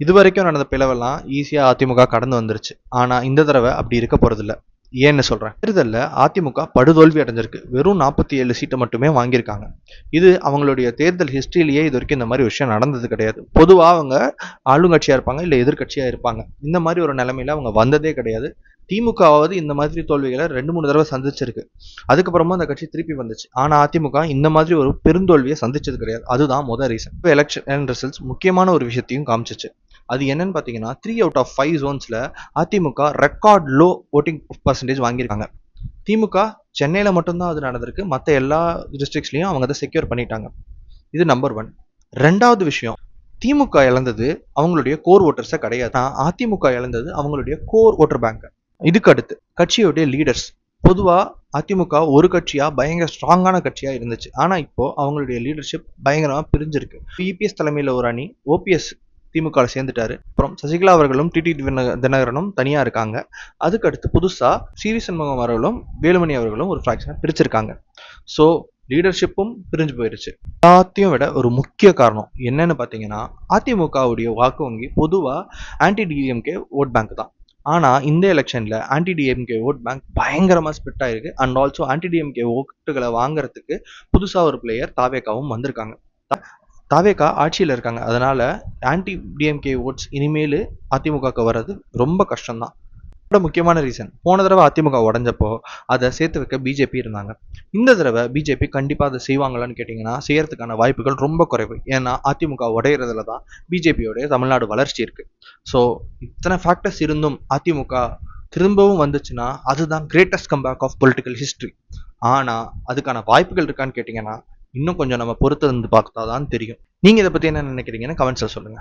இதுவரைக்கும் நடந்த பிளவெல்லாம் ஈஸியா அதிமுக கடந்து வந்துருச்சு. ஆனா இந்த தடவை அப்படி இருக்க போறதில்ல. ஏன்னு சொல்றேன். தேர்தல்ல அதிமுக படுதோல்வி அடைஞ்சிருக்கு. வெறும் 47 சீட்டை மட்டுமே வாங்கியிருக்காங்க. இது அவங்களுடைய தேர்தல் ஹிஸ்டரியிலேயே இது வரைக்கும் இந்த மாதிரி விஷயம் நடந்தது கிடையாது. பொதுவா அவங்க ஆளுங்கட்சியா இருப்பாங்க, இல்ல எதிர்க்கட்சியா இருப்பாங்க. இந்த மாதிரி ஒரு நிலைமையில அவங்க வந்ததே கிடையாது. திமுகவாவது இந்த மாதிரி தோல்விகளை 2, 3 தடவை சந்திச்சிருக்கு. அதுக்கப்புறமா அந்த கட்சி திருப்பி வந்துச்சு. ஆனா அதிமுக இந்த மாதிரி ஒரு பெருந்தோல்வியை சந்திச்சது கிடையாது. அதுதான் முதல் ரீசன். இப்போ எலெக்ஷன் ரிசல்ட்ஸ் முக்கியமான ஒரு விஷயத்தையும் காமிச்சிச்சு. அது என்னன்னு பாத்தீங்கன்னா 3 அவுட் ஆஃப் 5 ஜோன்ஸ்ல AIADMK record low voting percentage வாங்கியிருக்காங்க. திமுக சென்னையில மட்டும்தான் அது நடந்திருக்கு. மற்ற எல்லா டிஸ்ட்ரிக்ட்ஸ்லயும் அவங்க அதை செக்யூர் பண்ணிட்டாங்க. இது நம்பர் 1. ரெண்டாவது விஷயம், திமுக இழந்தது அவங்களுடைய கோர் ஓட்டர்ஸை கிடையாது. அதிமுக இழந்தது அவங்களுடைய கோர் ஓட்டர் பேங்க். இதுக்கு அடுத்து கட்சியுடைய லீடர்ஸ். பொதுவா அதிமுக ஒரு கட்சியா பயங்கர ஸ்ட்ராங்கான கட்சியா இருந்துச்சு. ஆனா இப்போ அவங்களுடைய லீடர்ஷிப் பயங்கரமா பிரிஞ்சிருக்கு. இபிஎஸ் தலைமையில ஒரு அணி, ஓபிஎஸ் திமுக சேர்ந்துட்டாரு. அப்புறம் சசிகலா அவர்களும் டிடி தினகரனும் தனியா இருக்காங்க. அதுக்கு அடுத்து புதுசா சிவி சண்முகம் அவர்களும் வேலுமணி அவர்களும் ஒரு ஃபிராக்ஷனை பிரிச்சிருக்காங்க. ஸோ லீடர்ஷிப்பும் பிரிஞ்சு போயிருச்சு. எல்லாத்தையும் விட ஒரு முக்கிய காரணம் என்னன்னு பாத்தீங்கன்னா அதிமுகவுடைய வாக்கு வங்கி பொதுவா ஆன்டி டிஎம்கே ஓட் பேங்க் தான். ஆனா இந்த எலெக்ஷன்ல ஆன்டி டிஎம்கே ஓட் பேங்க் பயங்கரமா ஸ்பிட் ஆயிருக்கு. அண்ட் ஆல்சோ ஆன்டி டிஎம்கே ஓட்டுகளை வாங்குறதுக்கு புதுசா ஒரு பிளேயர் தாவேகாவும் வந்திருக்காங்க. தாவேகா ஆட்சியில இருக்காங்க. அதனால ஆன்டி டிஎம்கே ஓட்ஸ் இனிமேல் அதிமுகவுக்கு வர்றது ரொம்ப கஷ்டம்தான். முக்கியமான ரீசன், போன தடவை அதிமுக உடஞ்சப்போ அதை சேர்த்து வைக்க பிஜேபி இருந்தாங்க. இந்த தடவை பிஜேபி கண்டிப்பா அதை செய்வாங்களான்னு கேட்டீங்கன்னா செய்யறதுக்கான வாய்ப்புகள் ரொம்ப குறைவு. ஏன்னா அதிமுக உடையிறதுல தான் பிஜேபியோடைய தமிழ்நாடு வளர்ச்சி இருக்கு. ஸோ இத்தனை ஃபேக்டர்ஸ் இருந்தும் அதிமுக திரும்பவும் வந்துச்சுன்னா அதுதான் greatest comeback of political history. ஆனா அதுக்கான வாய்ப்புகள் இருக்கான்னு கேட்டீங்கன்னா இன்னும் கொஞ்சம் நம்ம பொறுத்து இருந்து பார்த்தா தான் தெரியும். நீங்க இதை பத்தி என்ன நினைக்கிறீங்கன்னு கமெண்ட்ஸ்ல சொல்லுங்க.